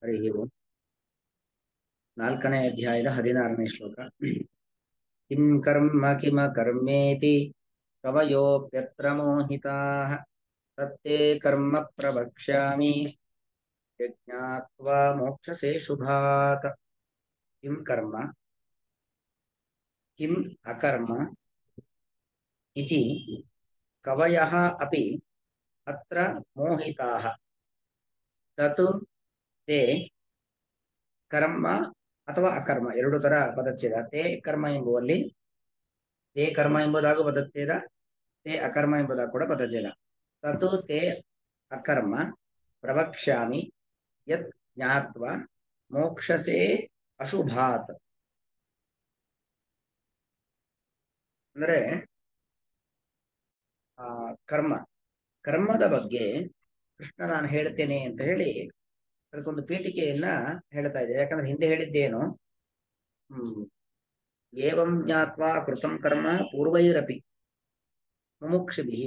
ಹರಿ ಓಂ. 4ನೇ ಅಧ್ಯಾಯದ 16ನೇ ಶ್ಲೋಕ. ಕಿಂ ಕರ್ಮ ಕಿಮ ಕರ್ಮೇತಿ ಕವಯೋಪ್ಯತ್ರ ಮೋಹಿತಾಃ ತತ್ತೇ ಕರ್ಮ ಪ್ರವಕ್ಷ್ಯಾಮಿ ಯಜ್ಞಾತ್ವಾ ಮೋಕ್ಷಸೇ ಶುಭಾತ್. ಕಿಂ ಕರ್ಮ ಕಿಂ ಅಕರ್ಮ ಇತಿ ಕವಯಃ ಅಪಿ ಅತ್ರ ಮೋಹಿತಾಃ ತತ್ ತೇ ಕರ್ಮ ಅಥವಾ ಅಕರ್ಮ ಎರಡು ತರ ಪದಚ್ಛೇದ. ತೇ ಕರ್ಮ ಎಂಬುವಲ್ಲಿ ತೇ ಕರ್ಮ ಎಂಬುದಾಗೂ ಪದಚ್ಛೇದ, ತೇ ಅಕರ್ಮ ಎಂಬುದಾಗೂ ಕೂಡ ಪದಚ್ಛೇದ. ತತು ತೇ ಅಕರ್ಮ ಪ್ರವಕ್ಷ್ಯಾಮಿ ಯತ್ ಜ್ಞಾತ್ವಾ ಮೋಕ್ಷಸೇ ಅಶುಭಾತ್. ಅಂದ್ರೆ ಕರ್ಮ ಕರ್ಮದ ಬಗ್ಗೆ ಕೃಷ್ಣ ನಾನು ಹೇಳ್ತೇನೆ ಅಂತ ಹೇಳಿ ಅದಕ್ಕೊಂದು ಪೀಠಿಕೆಯನ್ನ ಹೇಳ್ತಾ ಇದೆ. ಯಾಕಂದ್ರೆ ಹಿಂದೆ ಹೇಳಿದ್ದೇನು, ಏವಂ ಜ್ಞಾತ್ವಾ ಕೃತಂ ಕರ್ಮ ಪೂರ್ವೈರಪಿ ಮುಮುಕ್ಷುಭಿ,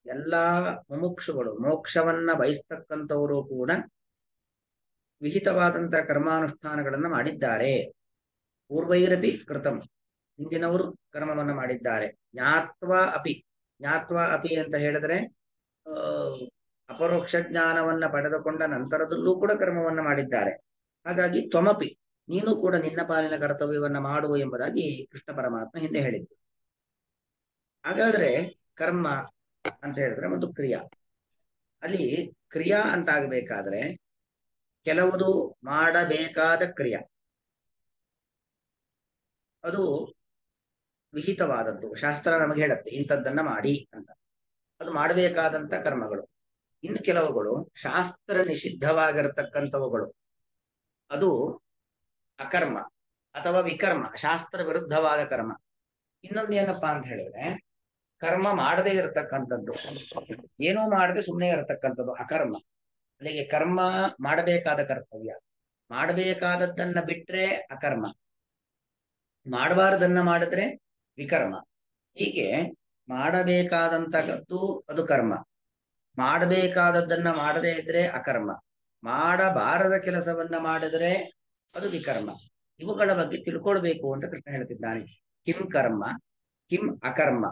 ಎಲ್ಲಾ ಮುಮುಕ್ಷುಗಳು ಮೋಕ್ಷವನ್ನ ಬಯಸ್ತಕ್ಕಂಥವರು ಕೂಡ ವಿಹಿತವಾದಂತಹ ಕರ್ಮಾನುಷ್ಠಾನಗಳನ್ನ ಮಾಡಿದ್ದಾರೆ. ಪೂರ್ವೈರಪಿ ಕೃತಂ, ಹಿಂದಿನವರು ಕರ್ಮವನ್ನ ಮಾಡಿದ್ದಾರೆ. ಜ್ಞಾತ್ವಾ ಅಪಿ, ಜ್ಞಾತ್ವಾ ಅಪಿ ಅಂತ ಹೇಳಿದ್ರೆ ಅಪರೋಕ್ಷ ಜ್ಞಾನವನ್ನ ಪಡೆದುಕೊಂಡ ನಂತರದಲ್ಲೂ ಕೂಡ ಕರ್ಮವನ್ನ ಮಾಡಿದ್ದಾರೆ. ಹಾಗಾಗಿ ತ್ವಮಪಿ, ನೀನು ಕೂಡ ನಿನ್ನ ಪಾಲಿನ ಕರ್ತವ್ಯವನ್ನ ಮಾಡು ಎಂಬುದಾಗಿ ಕೃಷ್ಣ ಪರಮಾತ್ಮ ಹಿಂದೆ ಹೇಳಿದ್ದು. ಹಾಗಾದ್ರೆ ಕರ್ಮ ಅಂತ ಹೇಳಿದ್ರೆ ಒಂದು ಕ್ರಿಯಾ. ಅಲ್ಲಿ ಕ್ರಿಯಾ ಅಂತ ಆಗಬೇಕಾದ್ರೆ ಕೆಲವುದು ಮಾಡಬೇಕಾದ ಕ್ರಿಯಾ, ಅದು ವಿಹಿತವಾದದ್ದು. ಶಾಸ್ತ್ರ ನಮಗೆ ಹೇಳುತ್ತೆ ಇಂಥದ್ದನ್ನ ಮಾಡಿ ಅಂತ, ಅದು ಮಾಡಬೇಕಾದಂತ ಕರ್ಮಗಳು. ಇನ್ನು ಕೆಲವುಗಳು ಶಾಸ್ತ್ರ ನಿಷಿದ್ಧವಾಗಿರತಕ್ಕಂಥವುಗಳು, ಅದು ಅಕರ್ಮ ಅಥವಾ ವಿಕರ್ಮ, ಶಾಸ್ತ್ರ ವಿರುದ್ಧವಾದ ಕರ್ಮ. ಇನ್ನೊಂದು ಏನಪ್ಪಾ ಅಂತ ಹೇಳಿದ್ರೆ ಕರ್ಮ ಮಾಡದೇ ಇರತಕ್ಕಂಥದ್ದು, ಏನೂ ಮಾಡದೆ ಸುಮ್ಮನೆ ಇರತಕ್ಕಂಥದ್ದು ಅಕರ್ಮ. ಅಲ್ಲಿಗೆ ಕರ್ಮ ಮಾಡಬೇಕಾದ ಕರ್ತವ್ಯ, ಮಾಡಬೇಕಾದದ್ದನ್ನ ಬಿಟ್ರೆ ಅಕರ್ಮ, ಮಾಡಬಾರದನ್ನ ಮಾಡಿದ್ರೆ ವಿಕರ್ಮ. ಹೀಗೆ ಮಾಡಬೇಕಾದಂತಹದ್ದು ಅದು ಕರ್ಮ, ಮಾಡಬೇಕಾದದ್ದನ್ನ ಮಾಡದೇ ಇದ್ರೆ ಅಕರ್ಮ, ಮಾಡಬಾರದ ಕೆಲಸವನ್ನ ಮಾಡಿದ್ರೆ ಅದು ವಿಕರ್ಮ. ಇವುಗಳ ಬಗ್ಗೆ ತಿಳ್ಕೊಳ್ಬೇಕು ಅಂತ ಕೃಷ್ಣ ಹೇಳ್ತಿದ್ದಾನೆ. ಕಿಂ ಕರ್ಮ ಕಿಂ ಅಕರ್ಮ,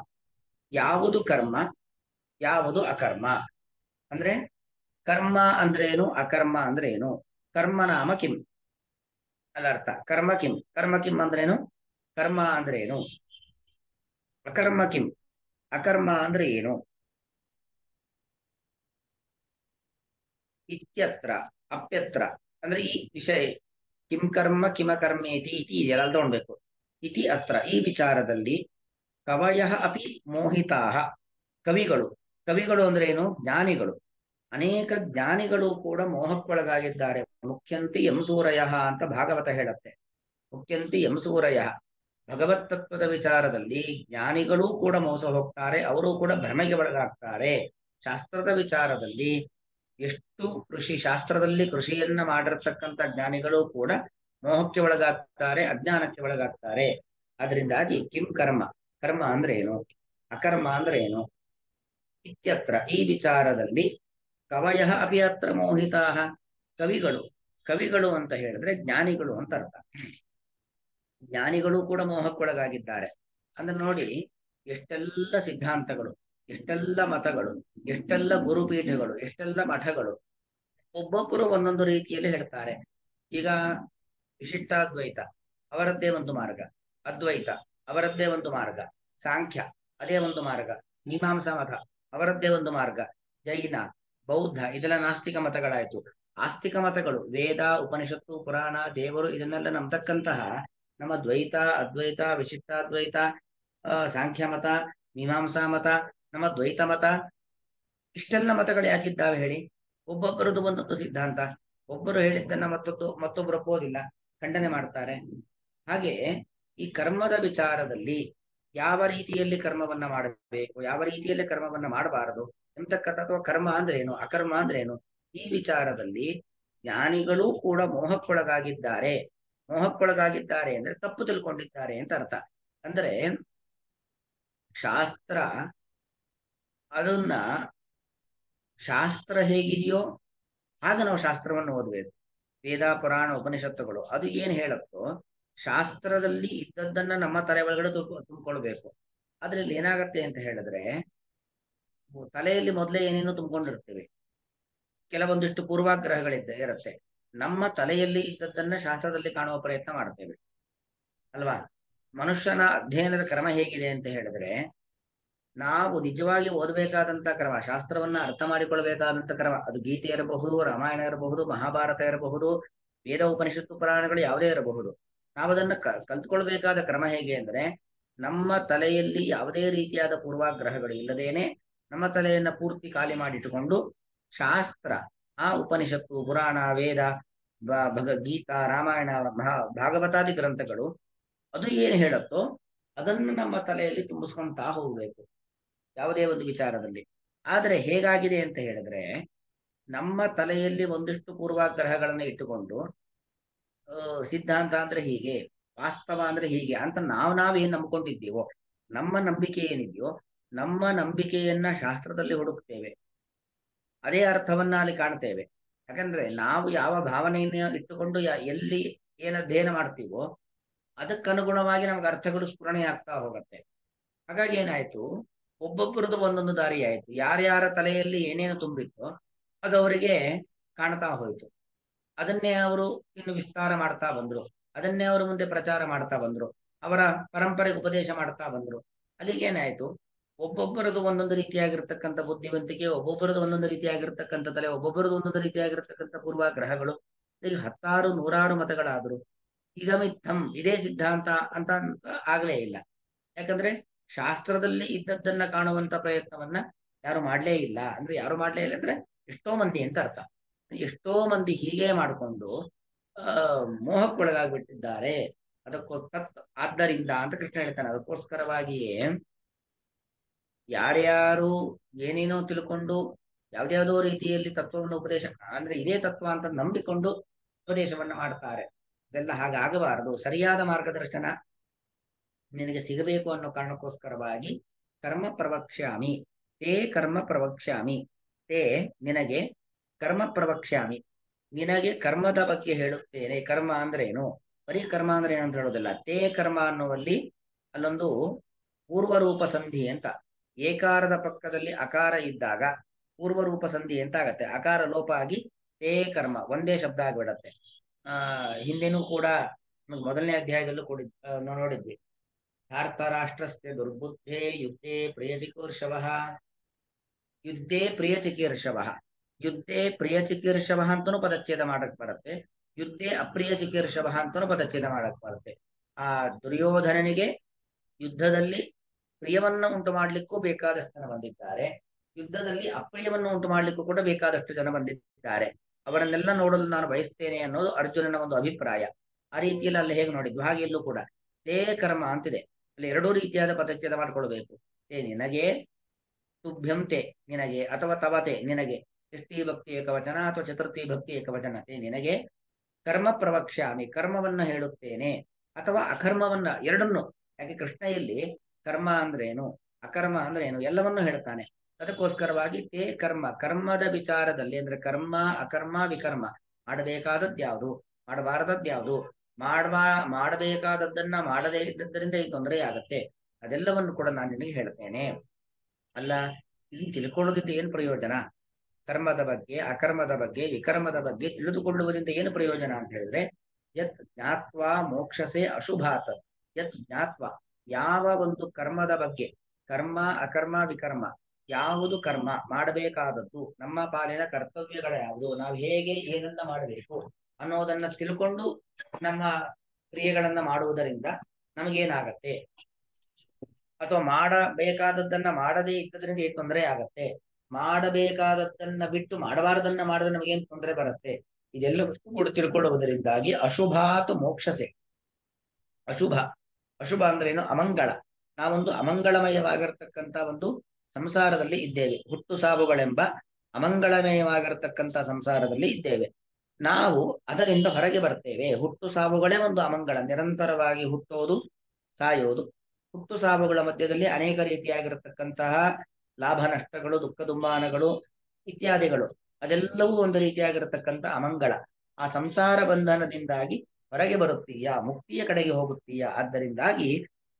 ಯಾವುದು ಕರ್ಮ ಯಾವುದು ಅಕರ್ಮ. ಅಂದ್ರೆ ಕರ್ಮ ಅಂದ್ರೇನು, ಅಕರ್ಮ ಅಂದ್ರೇನು. ಕರ್ಮ ನಾಮ ಕಿಂ ಅಲ್ಲ ಅರ್ಥ. ಕರ್ಮ ಕಿಂ, ಕರ್ಮ ಕಿಂ ಅಂದ್ರೇನು, ಕರ್ಮ ಅಂದ್ರೇನು. ಅಕರ್ಮ ಕಿಂ, ಅಕರ್ಮ ಅಂದ್ರೆ ಏನು. ಇತ್ಯತ್ರ ಅಪ್ಯತ್ರ ಅಂದ್ರೆ ಈ ವಿಷಯ, ಕಿಂ ಕರ್ಮ ಕಿಮ ಕರ್ಮೇತಿ ಇತಿ ಇದೆಯಲ್ಲ ಅಲ್ಲಿ ತಗೊಳ್ಬೇಕು. ಇತಿ ಅತ್ರ ಈ ವಿಚಾರದಲ್ಲಿ ಕವಯಃ ಅಪಿ ಮೋಹಿತಾಃ, ಕವಿಗಳು, ಕವಿಗಳು ಅಂದ್ರೆ ಏನು, ಜ್ಞಾನಿಗಳು, ಅನೇಕ ಜ್ಞಾನಿಗಳು ಕೂಡ ಮೋಹಕ್ಕೊಳಗಾಗಿದ್ದಾರೆ. ಮುಖ್ಯಂತಿ ಯಂಸೂರಯಃ ಅಂತ ಭಾಗವತ ಹೇಳುತ್ತೆ. ಮುಖ್ಯಂತಿ ಯಂಸೂರಯಃ, ಭಗವತ್ ತತ್ವದ ವಿಚಾರದಲ್ಲಿ ಜ್ಞಾನಿಗಳೂ ಕೂಡ ಮೋಸ ಹೋಗ್ತಾರೆ, ಅವರು ಕೂಡ ಭ್ರಮೆಗೆ ಒಳಗಾಗ್ತಾರೆ. ಶಾಸ್ತ್ರದ ವಿಚಾರದಲ್ಲಿ ಎಷ್ಟು ಶಾಸ್ತ್ರದಲ್ಲಿ ಕೃಷಿಯನ್ನ ಮಾಡಿರ್ತಕ್ಕಂಥ ಜ್ಞಾನಿಗಳು ಕೂಡ ಮೋಹಕ್ಕೆ ಒಳಗಾಗ್ತಾರೆ, ಅಜ್ಞಾನಕ್ಕೆ ಒಳಗಾಗ್ತಾರೆ. ಅದರಿಂದಾಗಿ ಕಿಂ ಕರ್ಮ, ಕರ್ಮ ಅಂದ್ರೆ ಏನು, ಅಕರ್ಮ ಅಂದ್ರೆ ಏನು. ಇತ್ಯತ್ರ ಈ ವಿಚಾರದಲ್ಲಿ ಕವಯಃ ಅಪಿ ಅತ್ರ ಮೋಹಿತಾಃ, ಕವಿಗಳು, ಕವಿಗಳು ಅಂತ ಹೇಳಿದ್ರೆ ಜ್ಞಾನಿಗಳು ಅಂತ ಅರ್ಥ. ಜ್ಞಾನಿಗಳು ಕೂಡ ಮೋಹಕ್ಕೊಳಗಾಗಿದ್ದಾರೆ. ಅಂದ್ರೆ ನೋಡಿ, ಎಷ್ಟೆಲ್ಲ ಸಿದ್ಧಾಂತಗಳು, ಎಷ್ಟೆಲ್ಲ ಮತಗಳು, ಎಷ್ಟೆಲ್ಲ ಗುರುಪೀಠಗಳು, ಎಷ್ಟೆಲ್ಲ ಮಠಗಳು, ಒಬ್ಬೊಬ್ಬರು ಒಂದೊಂದು ರೀತಿಯಲ್ಲಿ ಹೇಳ್ತಾರೆ. ಈಗ ವಿಶಿಷ್ಟಾದ್ವೈತ ಅವರದ್ದೇ ಒಂದು ಮಾರ್ಗ, ಅದ್ವೈತ ಅವರದ್ದೇ ಒಂದು ಮಾರ್ಗ, ಸಾಂಖ್ಯ ಅದೇ ಒಂದು ಮಾರ್ಗ, ಮೀಮಾಂಸಾ ಮತ ಅವರದ್ದೇ ಒಂದು ಮಾರ್ಗ, ಜೈನ ಬೌದ್ಧ ಇದೆಲ್ಲ ನಾಸ್ತಿಕ ಮತಗಳಾಯ್ತು. ಆಸ್ತಿಕ ಮತಗಳು ವೇದ ಉಪನಿಷತ್ತು ಪುರಾಣ ದೇವರು ಇದನ್ನೆಲ್ಲ ನಂಬತಕ್ಕಂತಹ ನಮ್ಮ ದ್ವೈತ ಅದ್ವೈತ ವಿಶಿಷ್ಟಾದ್ವೈತ ಸಾಂಖ್ಯ ಮತ ಮೀಮಾಂಸಾ ಮತ ನಮ್ಮ ದ್ವೈತ ಮತ, ಇಷ್ಟೆಲ್ಲ ಮತಗಳು ಯಾಕಿದ್ದಾವೆ ಹೇಳಿ. ಒಬ್ಬೊಬ್ಬರದ್ದು ಒಂದೊಂದು ಸಿದ್ಧಾಂತ, ಒಬ್ಬರು ಹೇಳಿದ್ದನ್ನ ಮತ್ತೊಬ್ಬರು ಒಪ್ಪೋದಿಲ್ಲ, ಖಂಡನೆ ಮಾಡ್ತಾರೆ. ಹಾಗೆ ಈ ಕರ್ಮದ ವಿಚಾರದಲ್ಲಿ ಯಾವ ರೀತಿಯಲ್ಲಿ ಕರ್ಮವನ್ನ ಮಾಡಬೇಕು, ಯಾವ ರೀತಿಯಲ್ಲಿ ಕರ್ಮವನ್ನ ಮಾಡಬಾರದು ಎಂತಕ್ಕಂಥ, ಅಥವಾ ಕರ್ಮ ಅಂದ್ರೇನು ಅಕರ್ಮ ಅಂದ್ರೇನು, ಈ ವಿಚಾರದಲ್ಲಿ ಜ್ಞಾನಿಗಳೂ ಕೂಡ ಮೋಹಕ್ಕೊಳಗಾಗಿದ್ದಾರೆ. ಮೋಹಕ್ಕೊಳಗಾಗಿದ್ದಾರೆ ಅಂದ್ರೆ ತಪ್ಪು ತಿಳ್ಕೊಂಡಿದ್ದಾರೆ ಅಂತ ಅರ್ಥ. ಅಂದ್ರೆ ಶಾಸ್ತ್ರ ಅದನ್ನ, ಶಾಸ್ತ್ರ ಹೇಗಿದೆಯೋ ಹಾಗೆ ನಾವು ಶಾಸ್ತ್ರವನ್ನು ಓದಬೇಕು. ವೇದ ಪುರಾಣ ಉಪನಿಷತ್ತುಗಳು ಅದು ಏನ್ ಹೇಳುತ್ತೋ ಶಾಸ್ತ್ರದಲ್ಲಿ ಇದ್ದದ್ದನ್ನ ನಮ್ಮ ತಲೆ ಒಳಗಡೆ ತುಂಬಿಕೊಳ್ಬೇಕು. ಅದ್ರಲ್ಲಿ ಏನಾಗತ್ತೆ ಅಂತ ಹೇಳಿದ್ರೆ ತಲೆಯಲ್ಲಿ ಮೊದಲೇ ಏನೇನೋ ತುಂಬಿಕೊಂಡಿರ್ತೇವೆ, ಕೆಲವೊಂದಿಷ್ಟು ಇರುತ್ತೆ. ನಮ್ಮ ತಲೆಯಲ್ಲಿ ಇದ್ದದ್ದನ್ನ ಶಾಸ್ತ್ರದಲ್ಲಿ ಕಾಣುವ ಪ್ರಯತ್ನ ಮಾಡ್ತೇವೆ ಅಲ್ವಾ. ಮನುಷ್ಯನ ಅಧ್ಯಯನದ ಕ್ರಮ ಹೇಗಿದೆ ಅಂತ ಹೇಳಿದ್ರೆ, ನಾವು ನಿಜವಾಗಿ ಓದಬೇಕಾದಂತ ಕ್ರಮ, ಶಾಸ್ತ್ರವನ್ನ ಅರ್ಥ ಮಾಡಿಕೊಳ್ಬೇಕಾದಂತ ಕ್ರಮ, ಅದು ಗೀತೆ ಇರಬಹುದು, ರಾಮಾಯಣ ಇರಬಹುದು, ಮಹಾಭಾರತ ಇರಬಹುದು, ವೇದ ಉಪನಿಷತ್ತು ಪುರಾಣಗಳು ಯಾವುದೇ ಇರಬಹುದು. ನಾವು ಅದನ್ನ ಕಲ್ತ್ಕೊಳ್ಬೇಕಾದ ಕ್ರಮ ಹೇಗೆ ಅಂದ್ರೆ, ನಮ್ಮ ತಲೆಯಲ್ಲಿ ಯಾವುದೇ ರೀತಿಯಾದ ಪೂರ್ವಾಗ್ರಹಗಳು ಇಲ್ಲದೇನೆ ನಮ್ಮ ತಲೆಯನ್ನ ಪೂರ್ತಿ ಖಾಲಿ ಮಾಡಿಟ್ಟುಕೊಂಡು ಶಾಸ್ತ್ರ, ಆ ಉಪನಿಷತ್ತು, ಪುರಾಣ, ವೇದ, ಭಗವದ್ಗೀತಾ, ರಾಮಾಯಣ, ಭಾಗವತಾದಿ ಗ್ರಂಥಗಳು ಅದು ಏನು ಹೇಳುತ್ತೋ ಅದನ್ನು ನಮ್ಮ ತಲೆಯಲ್ಲಿ ತುಂಬಿಸ್ಕೊಂತಾ ಹೋಗ್ಬೇಕು ಯಾವುದೇ ಒಂದು ವಿಚಾರದಲ್ಲಿ. ಆದರೆ ಹೇಗಾಗಿದೆ ಅಂತ ಹೇಳಿದ್ರೆ, ನಮ್ಮ ತಲೆಯಲ್ಲಿ ಒಂದಿಷ್ಟು ಪೂರ್ವಾಗ್ರಹಗಳನ್ನ ಇಟ್ಟುಕೊಂಡು ಸಿದ್ಧಾಂತ ಅಂದ್ರೆ ಹೀಗೆ, ವಾಸ್ತವ ಅಂದ್ರೆ ಹೀಗೆ ಅಂತ ನಾವೇನ್ ನಂಬ್ಕೊಂಡಿದ್ದೀವೋ, ನಮ್ಮ ನಂಬಿಕೆ ಏನಿದೆಯೋ ನಮ್ಮ ನಂಬಿಕೆಯನ್ನ ಶಾಸ್ತ್ರದಲ್ಲಿ ಹುಡುಕ್ತೇವೆ, ಅದೇ ಅರ್ಥವನ್ನ ಅಲ್ಲಿ ಕಾಣ್ತೇವೆ. ಯಾಕಂದ್ರೆ ನಾವು ಯಾವ ಭಾವನೆಯನ್ನ ಇಟ್ಟುಕೊಂಡು ಎಲ್ಲಿ ಏನ್ ಅಧ್ಯಯನ ಮಾಡ್ತೀವೋ ಅದಕ್ಕನುಗುಣವಾಗಿ ನಮ್ಗೆ ಅರ್ಥಗಳು ಸ್ಫುರಣೆ ಆಗ್ತಾ ಹೋಗುತ್ತೆ. ಹಾಗಾಗಿ ಏನಾಯ್ತು, ಒಬ್ಬೊಬ್ಬರದ್ದು ಒಂದೊಂದು ದಾರಿ ಆಯ್ತು. ಯಾರ್ಯಾರ ತಲೆಯಲ್ಲಿ ಏನೇನು ತುಂಬಿತ್ತೋ ಅದು ಅವರಿಗೆ ಕಾಣ್ತಾ ಹೋಯ್ತು. ಅದನ್ನೇ ಅವರು ಇನ್ನು ವಿಸ್ತಾರ ಮಾಡ್ತಾ ಬಂದ್ರು, ಅದನ್ನೇ ಅವರು ಮುಂದೆ ಪ್ರಚಾರ ಮಾಡ್ತಾ ಬಂದ್ರು, ಅವರ ಪರಂಪರೆಗೆ ಉಪದೇಶ ಮಾಡ್ತಾ ಬಂದ್ರು. ಅಲ್ಲಿಗೇನಾಯ್ತು, ಒಬ್ಬೊಬ್ಬರದು ಒಂದೊಂದು ರೀತಿಯಾಗಿರ್ತಕ್ಕಂಥ ಬುದ್ಧಿವಂತಿಕೆ, ಒಬ್ಬೊಬ್ಬರದು ಒಂದೊಂದು ರೀತಿಯಾಗಿರ್ತಕ್ಕಂಥ ತಲೆ, ಒಬ್ಬೊಬ್ಬರದು ಒಂದೊಂದು ರೀತಿಯಾಗಿರ್ತಕ್ಕಂಥ ಪೂರ್ವಾಗ್ರಹಗಳು, ಈಗ ಹತ್ತಾರು ನೂರಾರು ಮತಗಳಾದ್ರು ಇದಮಿತ್ತಂ ಇದೇ ಸಿದ್ಧಾಂತ ಅಂತ ಆಗ್ಲೇ ಇಲ್ಲ. ಯಾಕಂದ್ರೆ ಶಾಸ್ತ್ರದಲ್ಲಿ ಇದ್ದದ್ದನ್ನ ಕಾಣುವಂತ ಪ್ರಯತ್ನವನ್ನ ಯಾರು ಮಾಡ್ಲೇ ಇಲ್ಲ. ಅಂದ್ರೆ ಯಾರು ಮಾಡ್ಲೇ ಇಲ್ಲ ಅಂದ್ರೆ ಎಷ್ಟೋ ಮಂದಿ ಅಂತ ಅರ್ಥ. ಎಷ್ಟೋ ಮಂದಿ ಹೀಗೆ ಮಾಡಿಕೊಂಡು ಮೋಹಕ್ಕೊಳಗಾಗ್ಬಿಟ್ಟಿದ್ದಾರೆ. ಆದ್ದರಿಂದ ಅಂತ ಕೃಷ್ಣ ಹೇಳ್ತಾನೆ, ಅದಕ್ಕೋಸ್ಕರವಾಗಿಯೇ ಯಾರ್ಯಾರು ಏನೇನೋ ತಿಳ್ಕೊಂಡು ಯಾವ್ದ್ಯಾವ್ದೋ ರೀತಿಯಲ್ಲಿ ತತ್ವವನ್ನು ಉಪದೇಶ, ಅಂದ್ರೆ ಇದೇ ತತ್ವ ಅಂತ ನಂಬಿಕೊಂಡು ಉಪದೇಶವನ್ನ ಮಾಡ್ತಾರೆ. ಇದೆಲ್ಲ ಹಾಗಾಗಬಾರದು. ಸರಿಯಾದ ಮಾರ್ಗದರ್ಶನ ನಿನಗೆ ಸಿಗಬೇಕು ಅನ್ನೋ ಕಾರಣಕ್ಕೋಸ್ಕರವಾಗಿ ಕರ್ಮ ಪ್ರವಕ್ಷ್ಯಾಮಿ, ತೇ ಕರ್ಮ ಪ್ರವಕ್ಷ್ಯಾಮಿ, ತೇ ನಿನಗೆ ಕರ್ಮ ಪ್ರವಕ್ಷ್ಯಾಮಿ, ನಿನಗೆ ಕರ್ಮದ ಬಗ್ಗೆ ಹೇಳುತ್ತೇನೆ. ಕರ್ಮ ಅಂದ್ರೇನು, ಬರೀ ಕರ್ಮ ಅಂದ್ರೆ ಏನು ಅಂತ ಹೇಳೋದಿಲ್ಲ. ತೇ ಕರ್ಮ ಅನ್ನುವಲ್ಲಿ ಅಲ್ಲೊಂದು ಪೂರ್ವರೂಪ ಸಂಧಿ ಅಂತ, ಏಕಾರದ ಪಕ್ಕದಲ್ಲಿ ಅಕಾರ ಇದ್ದಾಗ ಪೂರ್ವರೂಪ ಸಂಧಿ ಅಂತ ಆಗತ್ತೆ. ಅಕಾರ ಲೋಪ ಆಗಿ ತೇ ಕರ್ಮ ಒಂದೇ ಶಬ್ದ ಆಗಿಬಿಡತ್ತೆ. ಹಿಂದೆನೂ ಕೂಡ ಮೊದಲನೇ ಅಧ್ಯಾಯದಲ್ಲೂ ಕೂಡ ನಾವು ನೋಡಿದ್ವಿ. ಧಾರ್ತರಾಷ್ಟ್ರಸ್ಯ ದುರ್ಬುದ್ಧೇ ಯುದ್ಧೇ ಪ್ರಿಯಚಿಕೀರ್ಷವ, ಯುದ್ಧೇ ಪ್ರಿಯಚಿಕೀರ್ಷವ, ಯುದ್ಧೇ ಪ್ರಿಯಚಿಕೀರ್ಷವ ಅಂತನೂ ಪದಚ್ಛೇದ ಮಾಡಕ್ ಬರುತ್ತೆ, ಯುದ್ಧೇ ಅಪ್ರಿಯ ಚಿಕೀರ್ಷವ ಅಂತನೂ ಪದಚ್ಛೇದ ಮಾಡಕ್ ಬರುತ್ತೆ. ಆ ದುರ್ಯೋಧನನಿಗೆ ಯುದ್ಧದಲ್ಲಿ ಪ್ರಿಯವನ್ನ ಉಂಟು ಮಾಡ್ಲಿಕ್ಕೂ ಬೇಕಾದಷ್ಟು ಜನ ಬಂದಿದ್ದಾರೆ, ಯುದ್ಧದಲ್ಲಿ ಅಪ್ರಿಯವನ್ನು ಉಂಟು ಮಾಡ್ಲಿಕ್ಕೂ ಕೂಡ ಬೇಕಾದಷ್ಟು ಜನ ಬಂದಿದ್ದಾರೆ. ಅವರನ್ನೆಲ್ಲ ನೋಡಲು ನಾನು ಬಯಸ್ತೇನೆ ಅನ್ನೋದು ಅರ್ಜುನನ ಒಂದು ಅಭಿಪ್ರಾಯ. ಆ ರೀತಿಯಲ್ಲಿ ಅಲ್ಲಿ ಹೇಗೆ ನೋಡಿದ್ವಿ ಹಾಗೆ ಇಲ್ಲೂ ಕೂಡ ತೇ ಕರ್ಮ ಅಂತಿದೆ. ಅಲ್ಲಿ ಎರಡೂ ರೀತಿಯಾದ ಪದಚ್ಛೇದ ಮಾಡ್ಕೊಳ್ಬೇಕು. ತೇ ನಿನಗೆ, ತುಭ್ಯಂತೆ ನಿನಗೆ, ಅಥವಾ ತವತೆ ನಿನಗೆ, ಷಷ್ಠಿ ಭಕ್ತಿ ಏಕವಚನ ಅಥವಾ ಚತುರ್ಥಿ ಭಕ್ತಿ ಏಕವಚನ. ತೇ ನಿನಗೆ ಕರ್ಮ ಪ್ರವಕ್ಷ್ಯಾಮಿ, ಕರ್ಮವನ್ನ ಹೇಳುತ್ತೇನೆ, ಅಥವಾ ಅಕರ್ಮವನ್ನ, ಎರಡನ್ನು. ಯಾಕೆ ಕೃಷ್ಣ ಇಲ್ಲಿ ಕರ್ಮ ಅಂದ್ರೇನು, ಅಕರ್ಮ ಅಂದ್ರೇನು ಎಲ್ಲವನ್ನೂ ಹೇಳ್ತಾನೆ. ಅದಕ್ಕೋಸ್ಕರವಾಗಿ ತೇ ಕರ್ಮ, ಕರ್ಮದ ವಿಚಾರದಲ್ಲಿ ಅಂದ್ರೆ ಕರ್ಮ, ಅಕರ್ಮ, ವಿಕರ್ಮ, ಮಾಡಬೇಕಾದದ್ದು ಯಾವುದು, ಮಾಡಬಾರದದ್ದು ಯಾವುದು, ಮಾಡಬೇಕಾದದ್ದನ್ನ ಮಾಡದೇ ಇದ್ದದ್ದರಿಂದ ಈ ತೊಂದರೆ ಆಗತ್ತೆ, ಅದೆಲ್ಲವನ್ನು ಕೂಡ ನಾನು ನಿನಗೆ ಹೇಳ್ತೇನೆ. ಅಲ್ಲ, ಇಲ್ಲಿ ತಿಳ್ಕೊಳ್ಳೋದ್ರಿಂದ ಏನು ಪ್ರಯೋಜನ? ಕರ್ಮದ ಬಗ್ಗೆ, ಅಕರ್ಮದ ಬಗ್ಗೆ, ವಿಕರ್ಮದ ಬಗ್ಗೆ ತಿಳಿದುಕೊಳ್ಳುವುದರಿಂದ ಏನು ಪ್ರಯೋಜನ ಅಂತ ಹೇಳಿದ್ರೆ, ಯತ್ ಜ್ಞಾತ್ವಾ ಮೋಕ್ಷಸೆ ಅಶುಭಾತ್, ಯತ್ ಜ್ಞಾತ್ವಾ, ಯಾವ ಒಂದು ಕರ್ಮದ ಬಗ್ಗೆ, ಕರ್ಮ, ಅಕರ್ಮ, ವಿಕರ್ಮ, ಯಾವುದು ಕರ್ಮ ಮಾಡಬೇಕಾದದ್ದು, ನಮ್ಮ ಪಾಲಿನ ಕರ್ತವ್ಯಗಳ ಯಾವುದು, ನಾವು ಹೇಗೆ ಏನನ್ನ ಮಾಡಬೇಕು ಅನ್ನೋದನ್ನ ತಿಳ್ಕೊಂಡು ನಮ್ಮ ಕ್ರಿಯೆಗಳನ್ನ ಮಾಡುವುದರಿಂದ ನಮಗೇನಾಗತ್ತೆ, ಅಥವಾ ಮಾಡಬೇಕಾದದ್ದನ್ನ ಮಾಡದೇ ಇದ್ದದ್ರಿಂದ ಏನ್ ತೊಂದರೆ ಆಗತ್ತೆ, ಮಾಡಬೇಕಾದದ್ದನ್ನ ಬಿಟ್ಟು ಮಾಡಬಾರದನ್ನ ಮಾಡಿದ್ರೆ ನಮಗೇನ್ ತೊಂದರೆ ಬರುತ್ತೆ, ಇದೆಲ್ಲವಷ್ಟು ಕೂಡ ತಿಳ್ಕೊಳ್ಳುವುದರಿಂದಾಗಿ ಅಶುಭಾತ್ ಮೋಕ್ಷಸೆ. ಅಶುಭ, ಅಶುಭ ಅಂದ್ರೆ ಏನು, ಅಮಂಗಳ. ನಾವೊಂದು ಅಮಂಗಳಮಯವಾಗಿರ್ತಕ್ಕಂಥ ಒಂದು ಸಂಸಾರದಲ್ಲಿ ಇದ್ದೇವೆ, ಹುಟ್ಟು ಸಾವುಗಳೆಂಬ ಅಮಂಗಳಮಯವಾಗಿರ್ತಕ್ಕಂಥ ಸಂಸಾರದಲ್ಲಿ ಇದ್ದೇವೆ. ನಾವು ಅದರಿಂದ ಹೊರಗೆ ಬರ್ತೇವೆ. ಹುಟ್ಟು ಸಾವುಗಳೇ ಒಂದು ಅಮಂಗಳ, ನಿರಂತರವಾಗಿ ಹುಟ್ಟೋದು, ಸಾಯೋದು, ಹುಟ್ಟು ಸಾವುಗಳ ಮಧ್ಯದಲ್ಲಿ ಅನೇಕ ರೀತಿಯಾಗಿರತಕ್ಕಂತಹ ಲಾಭ ನಷ್ಟಗಳು, ದುಃಖ ದುಮ್ಮಾನಗಳು ಇತ್ಯಾದಿಗಳು, ಅದೆಲ್ಲವೂ ಒಂದು ರೀತಿಯಾಗಿರತಕ್ಕಂಥ ಅಮಂಗಳ. ಆ ಸಂಸಾರ ಬಂಧನದಿಂದಾಗಿ ಹೊರಗೆ ಬರುತ್ತೀಯಾ, ಮುಕ್ತಿಯ ಕಡೆಗೆ ಹೋಗುತ್ತೀಯಾ. ಆದ್ದರಿಂದಾಗಿ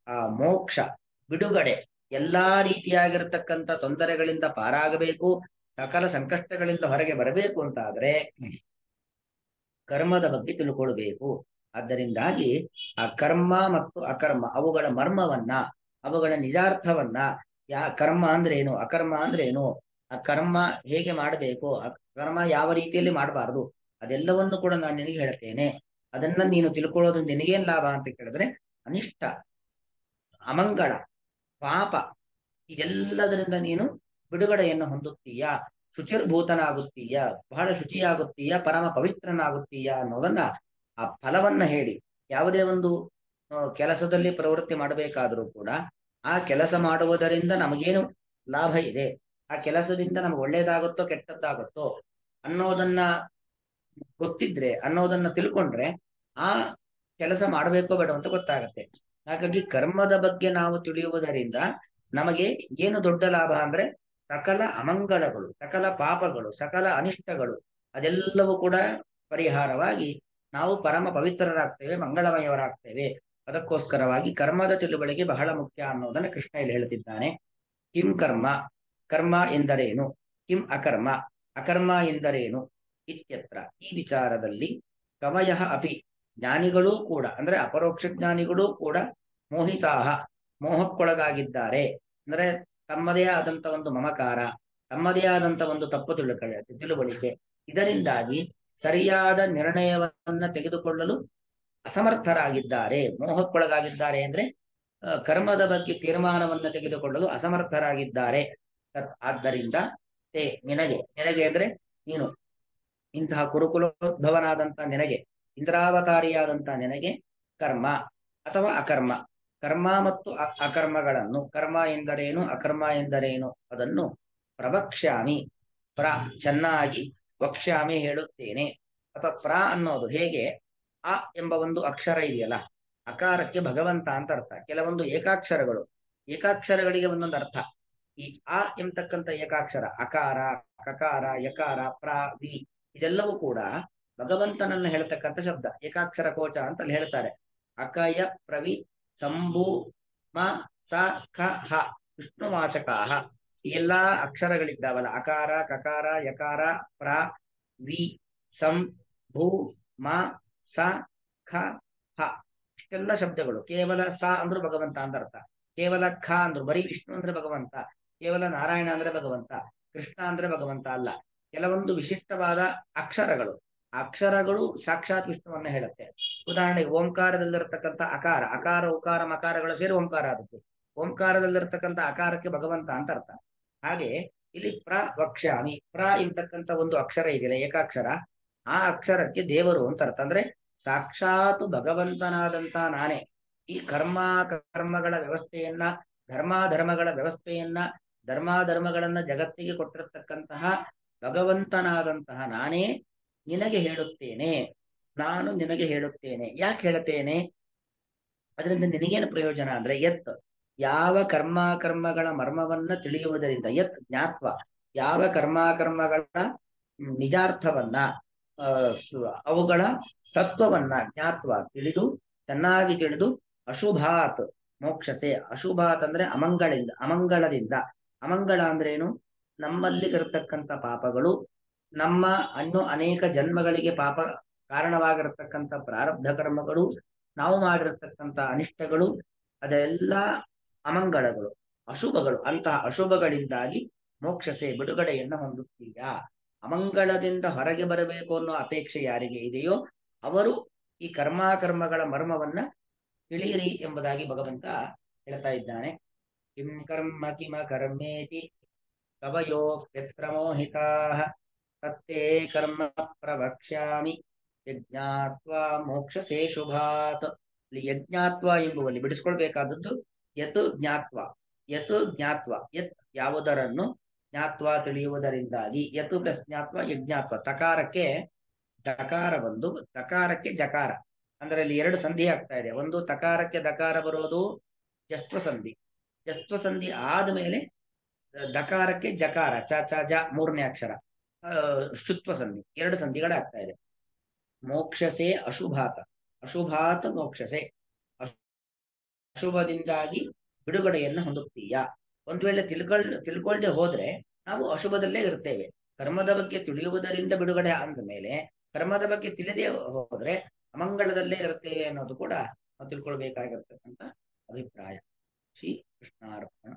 ಆ ಮೋಕ್ಷ, ಬಿಡುಗಡೆ, ಎಲ್ಲಾ ರೀತಿಯಾಗಿರ್ತಕ್ಕಂಥ ತೊಂದರೆಗಳಿಂದ ಪಾರಾಗಬೇಕು, ಸಕಲ ಸಂಕಷ್ಟಗಳಿಂದ ಹೊರಗೆ ಬರಬೇಕು ಅಂತಾದ್ರೆ ಕರ್ಮದ ಬಗ್ಗೆ ತಿಳ್ಕೊಳ್ಬೇಕು. ಆದ್ದರಿಂದಾಗಿ ಆ ಕರ್ಮ ಮತ್ತು ಅಕರ್ಮ ಅವುಗಳ ಮರ್ಮವನ್ನ, ಅವುಗಳ ನಿಜಾರ್ಥವನ್ನ, ಕರ್ಮ ಅಂದ್ರೆ ಏನು, ಅಕರ್ಮ ಅಂದ್ರೆ ಏನು, ಆ ಕರ್ಮ ಹೇಗೆ ಮಾಡಬೇಕು, ಕರ್ಮ ಯಾವ ರೀತಿಯಲ್ಲಿ ಮಾಡಬಾರದು, ಅದೆಲ್ಲವನ್ನು ಕೂಡ ನಾನು ನಿನಗೆ ಹೇಳ್ತೇನೆ. ಅದನ್ನ ನೀನು ತಿಳ್ಕೊಳ್ಳೋದು ನಿನಗೇನ್ ಲಾಭ ಅಂತ ಕೇಳಿದ್ರೆ, ಅನಿಷ್ಟ, ಅಮಂಗಳ, ಪಾಪ ಇದೆಲ್ಲದರಿಂದ ನೀನು ಬಿಡುಗಡೆಯನ್ನು ಹೊಂದುತ್ತೀಯಾ, ಶುಚಿರ್ಭೂತನಾಗುತ್ತೀಯ, ಬಹಳ ಶುಚಿಯಾಗುತ್ತೀಯ, ಪರಮ ಪವಿತ್ರನಾಗುತ್ತೀಯ ಅನ್ನೋದನ್ನ ಆ ಫಲವನ್ನ ಹೇಳಿ. ಯಾವುದೇ ಒಂದು ಕೆಲಸದಲ್ಲಿ ಪ್ರವೃತ್ತಿ ಮಾಡಬೇಕಾದರೂ ಕೂಡ ಆ ಕೆಲಸ ಮಾಡುವುದರಿಂದ ನಮಗೇನು ಲಾಭ ಇದೆ, ಆ ಕೆಲಸದಿಂದ ನಮ್ಗೆ ಒಳ್ಳೇದಾಗುತ್ತೋ ಕೆಟ್ಟದ್ದಾಗುತ್ತೋ ಅನ್ನೋದನ್ನ ಗೊತ್ತಿದ್ರೆ, ಅನ್ನೋದನ್ನ ತಿಳ್ಕೊಂಡ್ರೆ ಆ ಕೆಲಸ ಮಾಡಬೇಕೋ ಬೇಡ ಅಂತ ಗೊತ್ತಾಗತ್ತೆ. ಹಾಗಾಗಿ ಕರ್ಮದ ಬಗ್ಗೆ ನಾವು ತಿಳಿಯುವುದರಿಂದ ನಮಗೆ ಏನು ದೊಡ್ಡ ಲಾಭ ಅಂದ್ರೆ ಸಕಲ ಅಮಂಗಳಗಳು, ಸಕಲ ಪಾಪಗಳು, ಸಕಲ ಅನಿಷ್ಟಗಳು ಅದೆಲ್ಲವೂ ಕೂಡ ಪರಿಹಾರವಾಗಿ ನಾವು ಪರಮ ಪವಿತ್ರರಾಗ್ತೇವೆ, ಮಂಗಳಮಯವರಾಗ್ತೇವೆ. ಅದಕ್ಕೋಸ್ಕರವಾಗಿ ಕರ್ಮದ ತಿಳುವಳಿಕೆ ಬಹಳ ಮುಖ್ಯ ಅನ್ನೋದನ್ನ ಕೃಷ್ಣ ಇಲ್ಲಿ ಹೇಳ್ತಿದ್ದಾನೆ. ಕಿಂ ಕರ್ಮ, ಕರ್ಮ ಎಂದರೇನು, ಕಿಂ ಅಕರ್ಮ, ಅಕರ್ಮ ಎಂದರೇನು ಇತ್ಯತ್ರ. ಈ ವಿಚಾರದಲ್ಲಿ ಕವಯಃ ಅಪಿ, ಜ್ಞಾನಿಗಳೂ ಕೂಡ ಅಂದ್ರೆ ಅಪರೋಕ್ಷ ಜ್ಞಾನಿಗಳೂ ಕೂಡ ಮೋಹಿತಾಹ, ಮೋಹಕ್ಕೊಳಗಾಗಿದ್ದಾರೆ. ಅಂದ್ರೆ ತಮ್ಮದೇ ಆದಂತ ಒಂದು ಮಮಕಾರ, ತಮ್ಮದೇ ಆದಂತ ಒಂದು ತಪ್ಪು ತಿಳುವಳಿಕೆ, ಇದರಿಂದಾಗಿ ಸರಿಯಾದ ನಿರ್ಣಯವನ್ನ ತೆಗೆದುಕೊಳ್ಳಲು ಅಸಮರ್ಥರಾಗಿದ್ದಾರೆ. ಮೋಹಕ್ಕೊಳಗಾಗಿದ್ದಾರೆ ಅಂದ್ರೆ ಕರ್ಮದ ಬಗ್ಗೆ ತೀರ್ಮಾನವನ್ನ ತೆಗೆದುಕೊಳ್ಳಲು ಅಸಮರ್ಥರಾಗಿದ್ದಾರೆ. ಆದ್ದರಿಂದ ನಿನಗೆ, ನಿನಗೆ ಅಂದ್ರೆ ನೀನು ಇಂತಹ ಕುರುಕುಲೋದ್ಭವನಾದಂತ ನಿನಗೆ, ಇಂದ್ರಾವತಾರಿಯಾದಂತ ನಿನಗೆ ಕರ್ಮ ಅಥವಾ ಅಕರ್ಮ, ಕರ್ಮ ಮತ್ತು ಅಕರ್ಮಗಳನ್ನು, ಕರ್ಮ ಎಂದರೇನು ಅಕರ್ಮ ಎಂದರೇನು ಅದನ್ನು ಪ್ರವಕ್ಷ್ಯಾಮಿ, ಚೆನ್ನಾಗಿ ವಕ್ಷ್ಯಾಮಿ ಹೇಳುತ್ತೇನೆ. ಅಥವಾ ಅನ್ನೋದು ಹೇಗೆ ಅ ಎಂಬ ಒಂದು ಅಕ್ಷರ ಇದೆಯಲ್ಲ, ಅಕಾರಕ್ಕೆ ಭಗವಂತ ಅಂತ ಅರ್ಥ. ಕೆಲವೊಂದು ಏಕಾಕ್ಷರಗಳು, ಏಕಾಕ್ಷರಗಳಿಗೆ ಒಂದೊಂದು ಅರ್ಥ. ಈ ಆ ಎಂಬತಕ್ಕಂಥ ಏಕಾಕ್ಷರ ಅಕಾರ, ಕಕಾರ, ಯಕಾರ, ವಿ ಇದೆಲ್ಲವೂ ಕೂಡ ಭಗವಂತನನ್ನು ಹೇಳ್ತಕ್ಕಂಥ ಶಬ್ದ. ಏಕಾಕ್ಷರ ಕೋಚ ಅಂತ ಅಲ್ಲಿ ಹೇಳ್ತಾರೆ. ಅಕಯ ಪ್ರವಿ ಸಂಭೂ ಮ ಸ ಖ ಹ ವಿಷ್ಣುವಾಚಕಾಹ. ಈ ಎಲ್ಲಾ ಅಕ್ಷರಗಳಿದ್ದಾವಲ್ಲ, ಅಕಾರ, ಕಕಾರ, ಯಕಾರ, ವಿ ಸಂ ಭೂ ಮ ಸ ಖ ಹ, ಇಷ್ಟೆಲ್ಲ ಶಬ್ದಗಳು. ಕೇವಲ ಸ ಅಂದ್ರು ಭಗವಂತ ಅಂತ ಅರ್ಥ, ಕೇವಲ ಖ ಅಂದ್ರು ಬರೀ ವಿಷ್ಣು ಅಂದ್ರೆ ಭಗವಂತ, ಕೇವಲ ನಾರಾಯಣ ಅಂದ್ರೆ ಭಗವಂತ, ಕೃಷ್ಣ ಅಂದ್ರೆ ಭಗವಂತ ಅಲ್ಲ. ಕೆಲವೊಂದು ವಿಶಿಷ್ಟವಾದ ಅಕ್ಷರಗಳು, ಅಕ್ಷರಗಳು ಸಾಕ್ಷಾತ್ ವಿಷ್ಣುವನ್ನ ಹೇಳುತ್ತೆ. ಉದಾಹರಣೆಗೆ ಓಂಕಾರದಲ್ಲಿರತಕ್ಕಂಥ ಅಕಾರ, ಅಕಾರ ಉಕಾರ ಮಕಾರಗಳು ಸೇರಿ ಓಂಕಾರ ಆಗುತ್ತೆ. ಓಂಕಾರದಲ್ಲಿರತಕ್ಕಂಥ ಅಕಾರಕ್ಕೆ ಭಗವಂತ ಅಂತ ಅರ್ಥ. ಹಾಗೆ ಇಲ್ಲಿ ಪ್ರವಕ್ಷ್ಯಾಮಿ, ಇಂತಕ್ಕಂಥ ಒಂದು ಅಕ್ಷರ ಇದೆಯಲ್ಲ ಏಕಾಕ್ಷರ, ಆ ಅಕ್ಷರಕ್ಕೆ ದೇವರು ಅಂತ ಅರ್ಥ. ಅಂದ್ರೆ ಸಾಕ್ಷಾತ್ ಭಗವಂತನಾದಂತ ನಾನೇ ಈ ಕರ್ಮಗಳ ವ್ಯವಸ್ಥೆಯನ್ನ, ಧರ್ಮಾಧರ್ಮಗಳ ವ್ಯವಸ್ಥೆಯನ್ನ, ಧರ್ಮಾಧರ್ಮಗಳನ್ನ ಜಗತ್ತಿಗೆ ಕೊಟ್ಟಿರತಕ್ಕಂತಹ ಭಗವಂತನಾದಂತಹ ನಾನೇ ನಿನಗೆ ಹೇಳುತ್ತೇನೆ, ನಾನು ನಿನಗೆ ಹೇಳುತ್ತೇನೆ. ಯಾಕೆ ಹೇಳುತ್ತೇನೆ, ಅದರಿಂದ ನಿನಗೇನು ಪ್ರಯೋಜನ ಅಂದ್ರೆ ಯತ್, ಯಾವ ಕರ್ಮಗಳ ಮರ್ಮವನ್ನ ತಿಳಿಯುವುದರಿಂದ, ಯತ್ ಜ್ಞಾತ್ವ, ಯಾವ ಕರ್ಮಗಳ ನಿಜಾರ್ಥವನ್ನ, ಅವುಗಳ ತತ್ವವನ್ನ ಜ್ಞಾತ್ವ ತಿಳಿದು, ಚೆನ್ನಾಗಿ ತಿಳಿದು, ಅಶುಭಾತ್ ಮೋಕ್ಷಸೆ, ಅಶುಭಾತ್ ಅಂದ್ರೆ ಅಮಂಗಳದಿಂದ. ಅಮಂಗಳ ಅಂದ್ರೇನು, ನಮ್ಮಲ್ಲಿಗಿರತಕ್ಕಂಥ ಪಾಪಗಳು, ನಮ್ಮ ಅನೇಕ ಜನ್ಮಗಳಿಗೆ ಪಾಪ ಕಾರಣವಾಗಿರತಕ್ಕಂಥ ಪ್ರಾರಬ್ಧ ಕರ್ಮಗಳು, ನಾವು ಮಾಡಿರತಕ್ಕಂಥ ಅನಿಷ್ಟಗಳು, ಅದೆಲ್ಲ ಅಮಂಗಳಗಳು, ಅಶುಭಗಳು. ಅಂತಹ ಅಶುಭಗಳಿಂದಾಗಿ ಮೋಕ್ಷಸೆ ಬಿಡುಗಡೆಯನ್ನ ಹೊಂದುತ್ತೀಯಾ. ಅಮಂಗಳದಿಂದ ಹೊರಗೆ ಬರಬೇಕು ಅನ್ನೋ ಅಪೇಕ್ಷೆ ಯಾರಿಗೆ ಇದೆಯೋ ಅವರು ಈ ಕರ್ಮಗಳ ಮರ್ಮವನ್ನ ತಿಳಿಯಿರಿ ಎಂಬುದಾಗಿ ಭಗವಂತ ಹೇಳ್ತಾ ಇದ್ದಾನೆ. ಕಿಂ ಕರ್ಮ ಕಿಮ ಕರ್ಮೇತಿ ಕವಯೋ ಯತ್ರ ತತ್ತೇ ಕರ್ಮ ಪ್ರವಕ್ಷ್ಯಾಮಿ ಯಜ್ಞಾತ್ವಾ ಮೋಕ್ಷಸೇ ಶುಭಾತ್. ಇಲ್ಲಿ ಯಜ್ಞಾತ್ವ ಎಂಬುವಲ್ಲಿ ಬಿಡಿಸ್ಕೊಳ್ಬೇಕಾದದ್ದು ಯತ್ ಜ್ಞಾತ್ವ. ಯತ್ ಯಾವುದರನ್ನು ಜ್ಞಾತ್ವ ತಿಳಿಯುವುದರಿಂದಾಗಿ, ಯತ್ ಪ್ಲಸ್ ಜ್ಞಾತ್ವ ಯಜ್ಞಾತ್ವ. ತಕಾರಕ್ಕೆ ದಕಾರ ಬಂದು ದಕಾರಕ್ಕೆ ಜಕಾರ, ಅಂದ್ರೆ ಅಲ್ಲಿ ಎರಡು ಸಂಧಿ ಆಗ್ತಾ ಇದೆ. ಒಂದು ತಕಾರಕ್ಕೆ ದಕಾರ ಬರೋದು ಜಸ್ತ್ವ ಸಂಧಿ, ಜಸ್ತ್ವ ಸಂಧಿ ಆದ್ಮೇಲೆ ದಕಾರಕ್ಕೆ ಜಕಾರ, ಚ ಚ ಜ ಮೂರನೇ ಅಕ್ಷರ ಶುತ್ವ ಸಂಧಿ, ಎರಡು ಸಂಧಿಗಳಾಗ್ತಾ ಇದೆ. ಮೋಕ್ಷಸೆ ಅಶುಭಾತ ಅಶುಭಾತ್ ಮೋಕ್ಷಸೆ ಅಶುಭದಿಂದಾಗಿ ಬಿಡುಗಡೆಯನ್ನು ಹೊಂದುತ್ತೀಯಾ. ಒಂದು ವೇಳೆ ತಿಳ್ಕೊಳ್ದೆ ಹೋದ್ರೆ ನಾವು ಅಶುಭದಲ್ಲೇ ಇರ್ತೇವೆ. ಕರ್ಮದ ಬಗ್ಗೆ ತಿಳಿಯುವುದರಿಂದ ಬಿಡುಗಡೆ ಆದ ಮೇಲೆ ಕರ್ಮದ ಬಗ್ಗೆ ತಿಳಿದೇ ಹೋದ್ರೆ ಅಮಂಗಳದಲ್ಲೇ ಇರ್ತೇವೆ ಅನ್ನೋದು ಕೂಡ ನಾವು ತಿಳ್ಕೊಳ್ಬೇಕಾಗಿರ್ತಕ್ಕಂಥ ಅಭಿಪ್ರಾಯ. ಶ್ರೀ ಕೃಷ್ಣಾರ್ಪಣ.